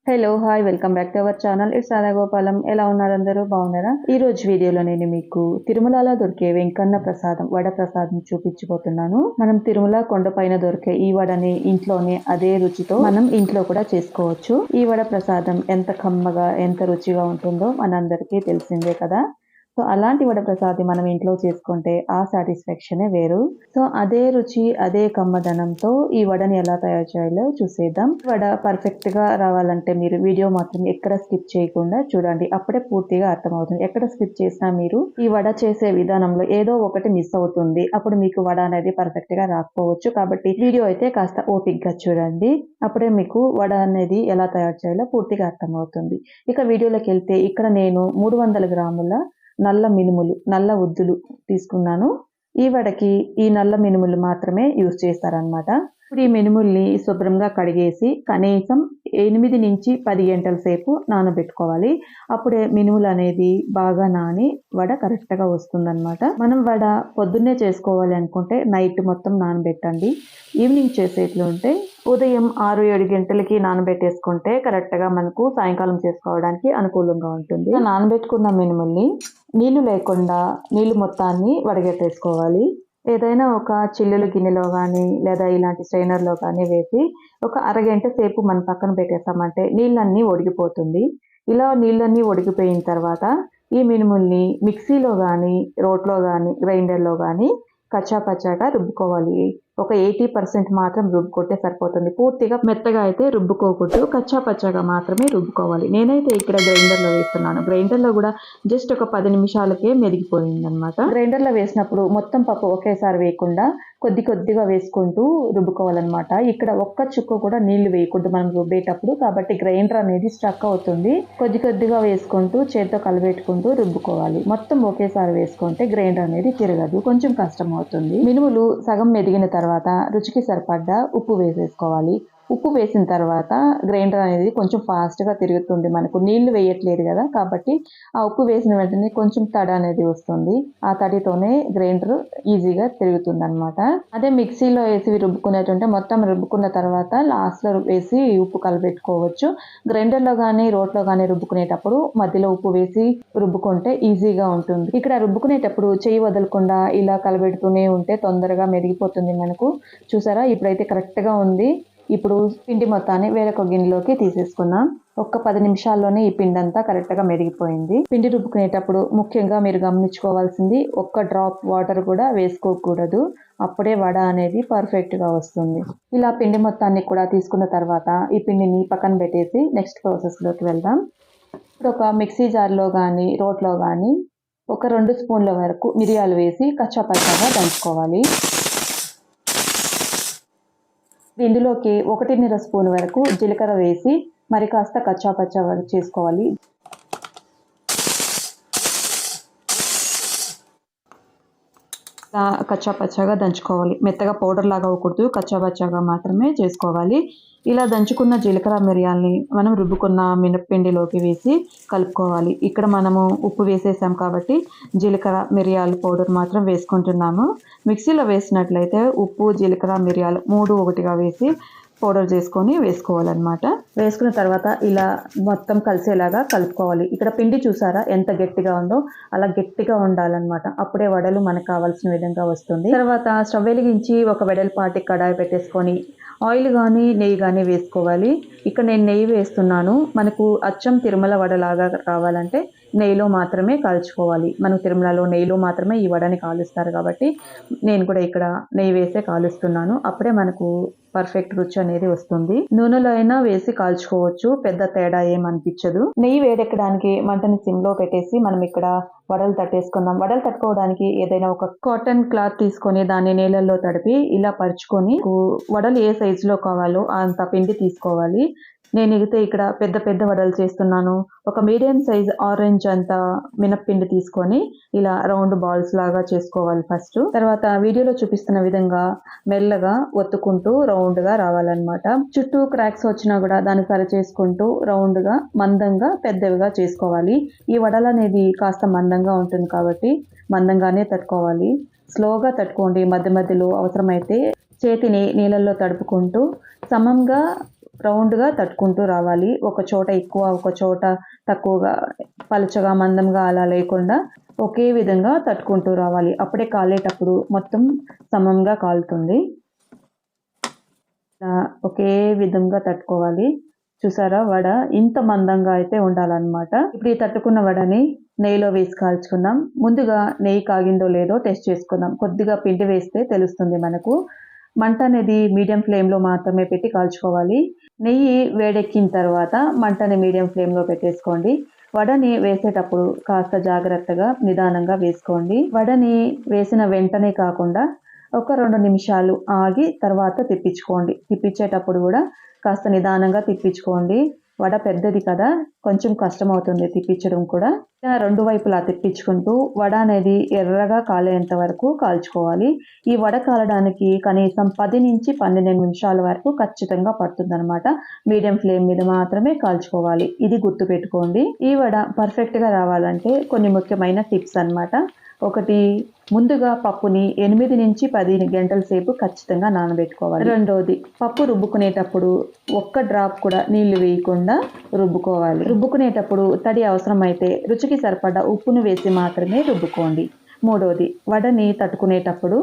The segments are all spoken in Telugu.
Hello hi welcome back to our channel. It's Radha Gopalam. ఎలా ఉన్నారు? అందరూ బాగున్నారా? ఈ రోజు వీడియోలో నేను మీకు తిరుమలలో దొరికే వెంకన్న ప్రసాదం వడ ప్రసాదం చూపించబోతున్నాను. మనం తిరుమల కొండపైన దొరికే ఈ వడని ఇంట్లోనే అదే రుచితో మనం ఇంట్లో కూడా చేసుకోవచ్చు. ఈ వడ ప్రసాదం ఎంత కమ్మగా ఎంత రుచిగా ఉంటుందో మనందరికీ తెలిసిందే కదా. సో అలాంటి వడ ప్రసాదం మనం ఇంట్లో చేసుకుంటే ఆ సాటిస్ఫాక్షనే వేరు. సో అదే రుచి అదే కమ్మదనంతో ఈ వడని ఎలా తయారు చేయాలో చూసేద్దాం. వడ పర్ఫెక్ట్ గా రావాలంటే మీరు వీడియో మాత్రం ఎక్కడ స్కిప్ చేయకుండా చూడండి. అప్పుడే పూర్తిగా అర్థమవుతుంది. ఎక్కడ స్కిప్ చేసినా మీరు ఈ వడ చేసే విధానంలో ఏదో ఒకటి మిస్ అవుతుంది. అప్పుడు మీకు వడ అనేది పర్ఫెక్ట్ గా రాకపోవచ్చు. కాబట్టి వీడియో అయితే కాస్త ఓపిక్గా చూడండి. అప్పుడే మీకు వడ అనేది ఎలా తయారు చేయాలో పూర్తిగా అర్థమవుతుంది. ఇక వీడియోలోకి వెళ్తే ఇక్కడ నేను 300 గ్రాముల నల్ల మినుములు నల్ల ఉద్దులు తీసుకున్నాను. ఈ వడకి ఈ నల్ల మినుములు మాత్రమే యూజ్ చేస్తారనమాట. ఇప్పుడు ఈ మినుముల్ని శుభ్రంగా కడిగేసి కనీసం 8 నుంచి 10 గంటల సేపు నానబెట్టుకోవాలి. అప్పుడే మినుములు అనేది బాగా నాని వడ కరెక్ట్గా వస్తుందన్నమాట. మనం వడ పొద్దున్నే చేసుకోవాలి అనుకుంటే నైట్ మొత్తం నానబెట్టండి. ఈవినింగ్ చేసేట్లు ఉంటే ఉదయం 6-7 గంటలకి నానబెట్టేసుకుంటే కరెక్ట్గా మనకు సాయంకాలం చేసుకోవడానికి అనుకూలంగా ఉంటుంది. నానబెట్టుకున్న మినుముల్ని నీళ్లు లేకుండా నీళ్లు మొత్తాన్ని వడగట్టేసుకోవాలి. ఏదైనా ఒక చిల్లులు గిన్నెలో కానీ లేదా ఇలాంటి స్ట్రైనర్లో కానీ వేసి ఒక అరగంట సేపు మన పక్కన పెట్టేస్తామంటే నీళ్ళన్నీ ఒడిగిపోతుంది. ఇలా నీళ్ళన్నీ ఒడిగిపోయిన తర్వాత ఈ మినుముల్ని మిక్సీలో కానీ రోట్లో కానీ గ్రైండర్లో కానీ కచ్చా పచ్చాగా రుబ్బుకోవాలి. ఒక 80% మాత్రం రుబ్బుకుంటే సరిపోతుంది. పూర్తిగా మెత్తగా అయితే రుబ్బుకోకూడదు. కచ్చా పచ్చాగా మాత్రమే రుబ్బుకోవాలి. నేనైతే ఇక్కడ గ్రైండర్లో వేస్తున్నాను. గ్రైండర్లో కూడా జస్ట్ ఒక 10 నిమిషాలకే మెదిగిపోయింది అనమాట. గ్రైండర్లో వేసినప్పుడు మొత్తం పప్పు ఒకేసారి వేయకుండా కొద్దిగా వేసుకుంటూ రుబ్బుకోవాలన్నమాట. ఇక్కడ ఒక్క చుక్క కూడా నీళ్లు వేయకూడదు మనం రుబ్బేటప్పుడు. కాబట్టి గ్రైండర్ అనేది స్ట్రక్ అవుతుంది. కొద్దిగా వేసుకుంటూ చేత్తో కలబెట్టుకుంటూ రుబ్బుకోవాలి. మొత్తం ఒకేసారి వేసుకుంటే గ్రైండర్ అనేది తిరగదు, కొంచెం కష్టం అవుతుంది. మినుములు సగం మెదిగిన తర్వాత రుచికి సరిపడ్డ ఉప్పు వేసేసుకోవాలి. ఉప్పు వేసిన తర్వాత గ్రైండర్ అనేది కొంచెం ఫాస్ట్గా తిరుగుతుంది. మనకు నీళ్లు వేయట్లేదు కదా, కాబట్టి ఆ ఉప్పు వేసిన వెంటనే కొంచెం తడి అనేది వస్తుంది. ఆ తడితోనే గ్రైండర్ ఈజీగా తిరుగుతుంది అనమాట. అదే మిక్సీలో వేసి రుబ్బుకునేటుంటే మొత్తం రుబ్బుకున్న తర్వాత లాస్ట్లో వేసి ఉప్పు కలబెట్టుకోవచ్చు. గ్రైండర్లో కానీ రోట్లో కానీ రుబ్బుకునేటప్పుడు మధ్యలో ఉప్పు వేసి రుబ్బుకుంటే ఈజీగా ఉంటుంది. ఇక్కడ రుబ్బుకునేటప్పుడు చేయి వదలకుండా ఇలా కలబెడుతూనే ఉంటే తొందరగా మెదిగిపోతుంది మనకు. చూసారా, ఇప్పుడైతే కరెక్ట్గా ఉంది. ఇప్పుడు పిండి మొత్తాన్ని వేరొక గిన్నెలోకి తీసేసుకుందాం. ఒక్క 10 నిమిషాల్లోనే ఈ పిండి అంతా కరెక్ట్గా మెదిగిపోయింది. పిండి రుబ్బుకునేటప్పుడు ముఖ్యంగా మీరు గమనించుకోవాల్సింది ఒక్క డ్రాప్ వాటర్ కూడా వేసుకోకూడదు. అప్పుడే వడ అనేది పర్ఫెక్ట్గా వస్తుంది. ఇలా పిండి మొత్తాన్ని కూడా తీసుకున్న తర్వాత ఈ పిండిని పక్కన పెట్టేసి నెక్స్ట్ ప్రాసెస్లోకి వెళ్దాం. ఇప్పుడు ఒక మిక్సీ జార్లో కానీ రోట్లో కానీ ఒక 2 స్పూన్ల వరకు మిరియాలు వేసి కచ్చా పచ్చాగా దంచుకోవాలి. ఇందులోకి 1.5 స్పూన్ వరకు జీలకర్ర వేసి మరి కాస్త కచ్చా పచ్చా వరకు చేసుకోవాలి. కచ్చా పచ్చాగా దంచుకోవాలి. మెత్తగా పౌడర్ లాగా అవ్వకూడదు, కచ్చా పచ్చాగా మాత్రమే చేసుకోవాలి. ఇలా దంచుకున్న జీలకర్ర మిరియాల్ని మనం రుబ్బుకున్న మినప్పిండిలోకి వేసి కలుపుకోవాలి. ఇక్కడ మనము ఉప్పు వేసేసాం కాబట్టి జీలకర్ర మిరియాల పౌడర్ మాత్రం వేసుకుంటున్నాము. మిక్సీలో వేసినట్లయితే ఉప్పు జీలకర్ర మిరియాలు 3 ఒకటిగా వేసి పౌడర్ చేసుకొని వేసుకోవాలన్నమాట. వేసుకున్న తర్వాత ఇలా మొత్తం కలిసేలాగా కలుపుకోవాలి. ఇక్కడ పిండి చూసారా ఎంత గట్టిగా ఉందో, అలా గట్టిగా ఉండాలన్నమాట. అప్పుడే వడలు మనకు కావాల్సిన విధంగా వస్తుంది. తర్వాత స్టవ్ వెలిగించి ఒక వెడల్పాటి కడాయి పెట్టేసుకొని ఆయిల్ కానీ నెయ్యి కానీ వేసుకోవాలి. ఇక్కడ నేను నెయ్యి వేస్తున్నాను. మనకు అచ్చం తిరుమల వడలాగా రావాలంటే నెయ్యిలో మాత్రమే కాల్చుకోవాలి. మనం తిరుమలలో నెయ్యిలో మాత్రమే ఈ వడని కాలుస్తారు కాబట్టి నేను కూడా ఇక్కడ నెయ్యి వేసే కాలుస్తున్నాను. అప్పుడే మనకు పర్ఫెక్ట్ రుచి అనేది వస్తుంది. నూనెలో అయినా వేసి కాల్చుకోవచ్చు, పెద్ద తేడా ఏమనిపించదు. నెయ్యి వేడెక్కడానికి మంటని సిమ్లో పెట్టేసి మనం ఇక్కడ వడలు తట్టేసుకుందాం. వడలు తట్టుకోవడానికి ఏదైనా ఒక కాటన్ క్లాత్ తీసుకొని దాన్ని నీళ్ళల్లో తడిపి ఇలా పరుచుకొని వడలు ఏ సైజులో కావాలో అంత పిండి తీసుకోవాలి. నేను ఇక్కడ పెద్ద వడలు చేస్తున్నాను. ఒక మీడియం సైజ్ ఆరెంజ్ అంత మినప్పిండి తీసుకొని ఇలా రౌండ్ బాల్స్ లాగా చేసుకోవాలి ఫస్ట్. తర్వాత వీడియోలో చూపిస్తున్న విధంగా మెల్లగా ఒత్తుకుంటూ రౌండ్గా రావాలన్నమాట. చుట్టూ క్రాక్స్ వచ్చినా కూడా దాన్ని సరి చేసుకుంటూ రౌండ్గా మందంగా పెద్దవిగా చేసుకోవాలి. ఈ వడలు అనేది కాస్త మందంగా ఉంటుంది కాబట్టి మందంగానే తట్టుకోవాలి. స్లోగా తట్టుకోండి. మధ్యలో అవసరమైతే చేతిని నీళ్ళల్లో తడుపుకుంటూ సమంగా రౌండ్గా తట్టుకుంటూ రావాలి. ఒక చోట ఎక్కువ ఒక చోట తక్కువగా పలుచగా మందంగా అలా లేకుండా ఒకే విధంగా తట్టుకుంటూ రావాలి. అప్పుడే కాలేటప్పుడు మొత్తం సమంగా కాలుతుంది. ఒకే విధంగా తట్టుకోవాలి. చూసారా వడ ఇంత మందంగా అయితే ఉండాలన్నమాట. ఇప్పుడు ఈ తట్టుకున్న వడని నెయ్యిలో వేసి కాల్చుకుందాం. ముందుగా నెయ్యి కాగిందో లేదో టెస్ట్ చేసుకుందాం. కొద్దిగా పిండి వేస్తే తెలుస్తుంది మనకు. మంట అనేది మీడియం ఫ్లేమ్లో మాత్రమే పెట్టి కాల్చుకోవాలి. నెయ్యి వేడెక్కిన తర్వాత మంటని మీడియం ఫ్లేమ్లో పెట్టేసుకోండి. వడని వేసేటప్పుడు కాస్త జాగ్రత్తగా నిదానంగా వేసుకోండి. వడని వేసిన వెంటనే కాకుండా ఒక 2 నిమిషాలు ఆగి తర్వాత తిప్పించుకోండి. తిప్పించేటప్పుడు కూడా కాస్త నిదానంగా తిప్పించుకోండి. వడ పెద్దది కదా, కొంచెం కష్టమవుతుంది తిప్పించడం కూడా. ఇలా 2 వైపులా తిప్పించుకుంటూ వడ అనేది ఎర్రగా కాలేంత వరకు కాల్చుకోవాలి. ఈ వడ కాలడానికి కనీసం 10 నుంచి 12 నిమిషాల వరకు ఖచ్చితంగా పడుతుందన్నమాట. మీడియం ఫ్లేమ్ మీద మాత్రమే కాల్చుకోవాలి. ఇది గుర్తుపెట్టుకోండి. ఈ వడ పర్ఫెక్ట్గా రావాలంటే కొన్ని ముఖ్యమైన టిప్స్ అన్నమాట. ఒకటి, ముందుగా పప్పుని 8 నుంచి 10 గంటల సేపు ఖచ్చితంగా నానబెట్టుకోవాలి. రెండోది, పప్పు రుబ్బుకునేటప్పుడు ఒక్క డ్రాప్ కూడా నీళ్లు వేయకుండా రుబ్బుకోవాలి. రుబ్బుకునేటప్పుడు తడి అవసరమైతే రుచికి సరిపడా ఉప్పును వేసి మాత్రమే రుబ్బుకోండి. మూడోది, వడని తట్టుకునేటప్పుడు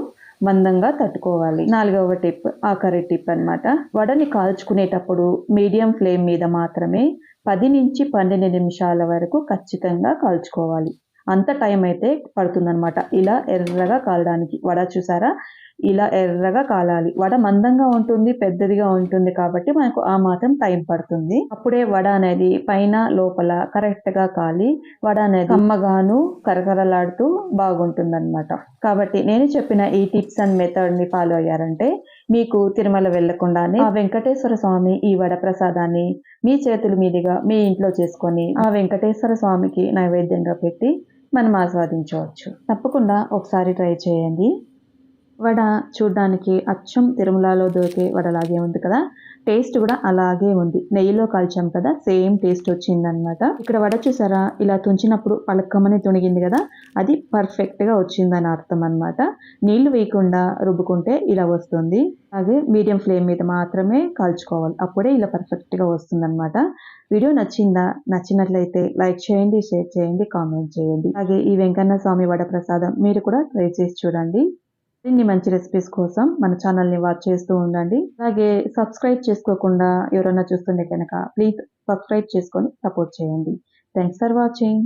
మందంగా తట్టుకోవాలి. 4వ టిప్, ఆఖరి టిప్ అన్నమాట. వడని కాల్చుకునేటప్పుడు మీడియం ఫ్లేమ్ మీద మాత్రమే 10 నుంచి 12 నిమిషాల వరకు ఖచ్చితంగా కాల్చుకోవాలి. అంత టైం అయితే పడుతుందన్నమాట ఇలా ఎర్రగా కాలడానికి. వడ చూసారా, ఇలా ఎర్రగా కాలాలి. వడ మందంగా ఉంటుంది, పెద్దదిగా ఉంటుంది కాబట్టి మనకు ఆ మాత్రం టైం పడుతుంది. అప్పుడే వడ అనేది పైన లోపల కరెక్ట్గా కాలి వడ అనేది కమ్మగాను కరకరలాడుతూ బాగుంటుందన్నమాట. కాబట్టి నేను చెప్పిన ఈ టిప్స్ అండ్ మెథడ్ని ఫాలో అయ్యారంటే మీకు తిరుమల వెళ్లకుండానే ఆ వెంకటేశ్వర స్వామి ఈ వడ ప్రసాదాన్ని మీ చేతుల మీదుగా మీ ఇంట్లో చేసుకొని ఆ వెంకటేశ్వర స్వామికి నైవేద్యంగా పెట్టి మనం ఆస్వాదించవచ్చు. తప్పకుండా ఒకసారి ట్రై చేయండి. వడ చూడ్డానికి అచ్చం తిరుమలలో దొరికే వడలాగే ఉంది కదా, టేస్ట్ కూడా అలాగే ఉంది. నెయ్యిలో కాల్చాం కదా, సేమ్ టేస్ట్ వచ్చిందనమాట. ఇక్కడ వడ చూసారా, ఇలా తుంచినప్పుడు పలకమని తునిగింది కదా, అది పర్ఫెక్ట్గా వచ్చిందని అర్థం అనమాట. నీళ్లు వేయకుండా రుబ్బుకుంటే ఇలా వస్తుంది. అలాగే మీడియం ఫ్లేమ్ మీద మాత్రమే కాల్చుకోవాలి, అప్పుడే ఇలా పర్ఫెక్ట్గా వస్తుందన్నమాట. వీడియో నచ్చిందా? నచ్చినట్లయితే లైక్ చేయండి, షేర్ చేయండి, కామెంట్ చేయండి. అలాగే ఈ వెంకన్న స్వామి వడ ప్రసాదం మీరు కూడా ట్రై చేసి చూడండి. మరిన్ని మంచి రెసిపీస్ కోసం మన ఛానల్ని వాచ్ చేస్తూ ఉండండి. అలాగే సబ్స్క్రైబ్ చేసుకోకుండా ఎవరైనా చూస్తుంటే కనుక ప్లీజ్ సబ్స్క్రైబ్ చేసుకొని సపోర్ట్ చేయండి. Thanks for watching.